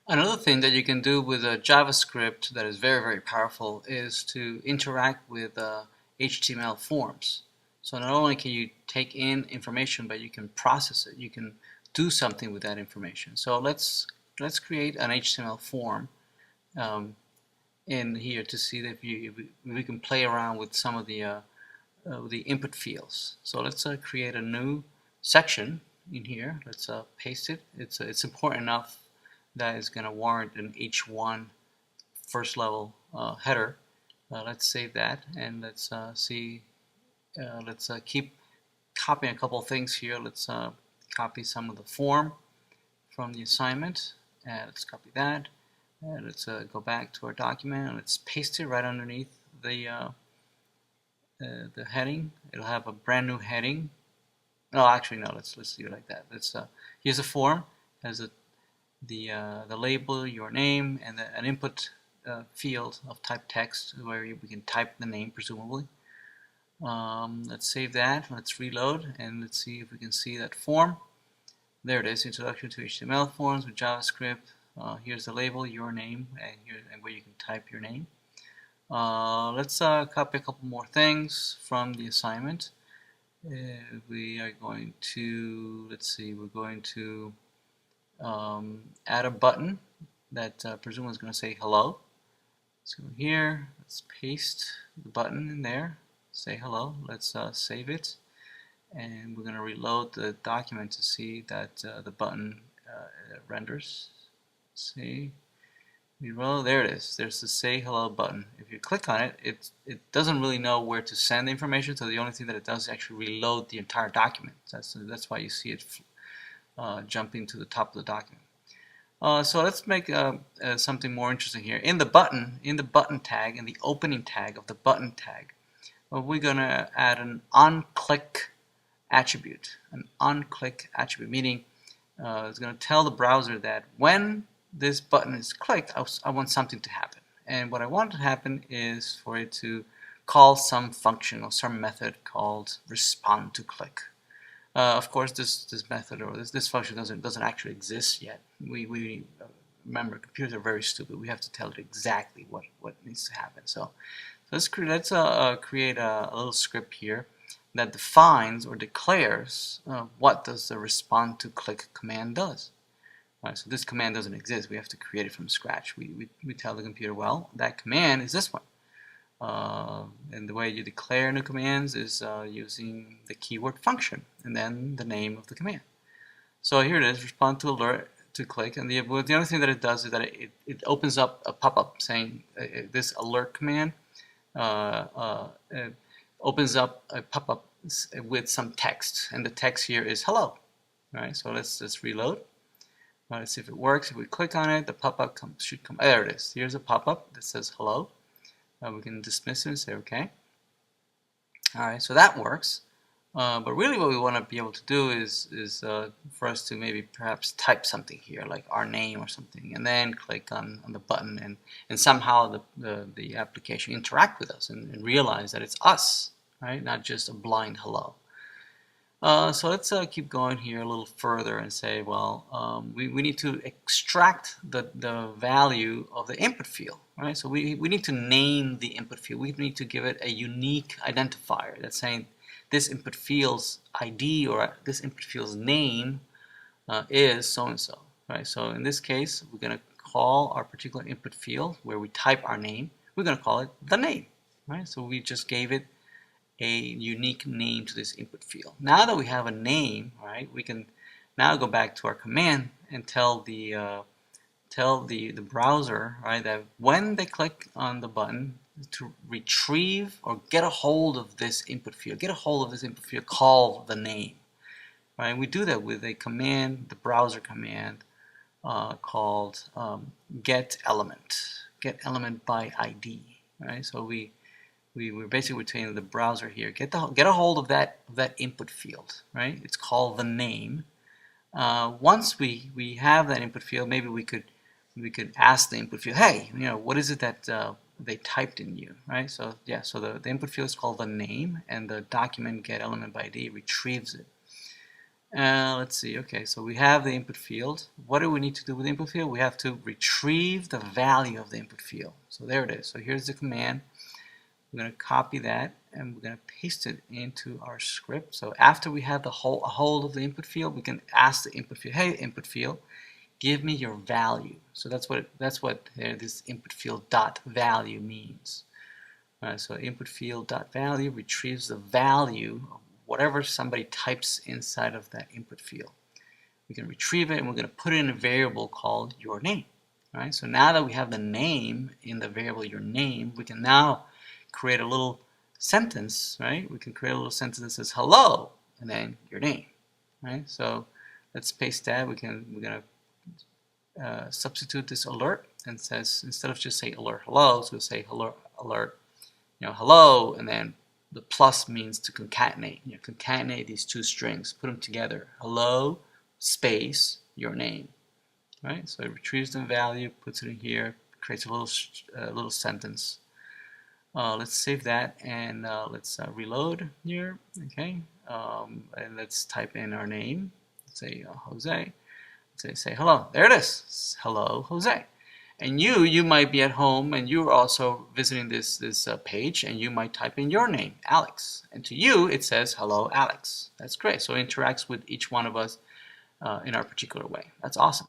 Another thing that you can do with JavaScript that is very, very powerful is to interact with HTML forms. So not only can you take in information, but you can process it. You can do something with that information. So let's create an HTML form um, in here to see if we can play around with some of the input fields. So let's create a new section in here. Let's paste it. It's important enough that is going to warrant an H1 first level header. Let's save that and let's see. Let's keep copying a couple of things here. Let's copy some of the form from the assignment. Let's copy that. Let's go back to our document and let's paste it right underneath the heading. It'll have a brand new heading. No, actually, no. Let's leave it like that. Let's here's a form. It has the label, your name, and an input field of type text where we can type the name, presumably. Let's save that. Let's reload and let's see if we can see that form. There it is. Introduction to HTML forms with JavaScript. Here's the label, your name, and where you can type your name. Let's copy a couple more things from the assignment. We are going to, let's see, we're going to add a button that presumably is going to say hello. Let's go here, let's paste the button in there, say hello, let's save it, and we're going to reload the document to see that the button renders. See, reload, there it is, there's the say hello button. If you click on it, it doesn't really know where to send the information, so the only thing that it does is actually reload the entire document. That's why you see it jumping to the top of the document. So let's make something more interesting here. In the button tag, in the opening tag of the button tag, we're going to add an onClick attribute. An onClick attribute, meaning it's going to tell the browser that when this button is clicked, I want something to happen. And what I want to happen is for it to call some function or some method called respond to click. Of course, this method or this function doesn't actually exist yet. We remember, computers are very stupid. We have to tell it exactly what needs to happen. So let's create a little script here that defines or declares what does the respond to click command does. Right, so this command doesn't exist. We have to create it from scratch. We tell the computer, well, that command is this one. And the way you declare new commands is using the keyword function and then the name of the command. So here it is, respond to alert to click, and the only thing that it does is that it opens up a pop-up saying this alert command opens up a pop-up with some text, and the text here is hello. All right, so let's reload. Let's see if it works. If we click on it, the pop-up should come. There it is. Here's a pop-up that says hello. We can dismiss it and say okay. Alright, so that works. But really what we want to be able to do is for us to maybe perhaps type something here, like our name or something, and then click on the button, and somehow the application interact with us and realize that it's us, right? Not just a blind hello. So let's keep going here a little further and say, well, we need to extract the value of the input field, right? So we need to name the input field. We need to give it a unique identifier that's saying this input field's ID or this input field's name is so-and-so, right? So in this case, we're going to call our particular input field where we type our name, we're going to call it the name, right? So we just gave it a unique name to this input field. Now that we have a name, right, we can now go back to our command and tell the browser, right, that when they click on the button to retrieve or get a hold of this input field, call the name, right? We do that with a command, the browser command called get element by ID, right? So we're basically telling the browser here, get a hold of that input field, right? It's called the name. Once we have that input field, maybe we could ask the input field, hey, what is it that they typed in you, right? So yeah, so the input field is called the name, and the document get element by ID retrieves it. Let's see. Okay, so we have the input field. What do we need to do with the input field? We have to retrieve the value of the input field. So there it is. So here's the command. We're going to copy that and we're going to paste it into our script. So after we have the whole of the input field, we can ask the input field, hey, input field, give me your value. So that's what this input field dot value means. So input field dot value retrieves the value of whatever somebody types inside of that input field. We can retrieve it and we're going to put it in a variable called your name. Right? So now that we have the name in the variable your name, we can now create a little sentence, right? We can create a little sentence that says hello and then your name, right? So let's paste that. We're gonna substitute this alert and says instead of just say alert hello, so we'll say alert, hello, and then the plus means to concatenate. Concatenate these two strings, put them together. Hello space your name, right? So it retrieves the value, puts it in here, creates a little sentence. Let's save that and let's reload here. Okay, and let's type in our name. Let's say Jose. Let's say hello. There it is. Hello, Jose. And you might be at home and you're also visiting this page, and you might type in your name, Alex. And to you, it says hello, Alex. That's great. So it interacts with each one of us in our particular way. That's awesome.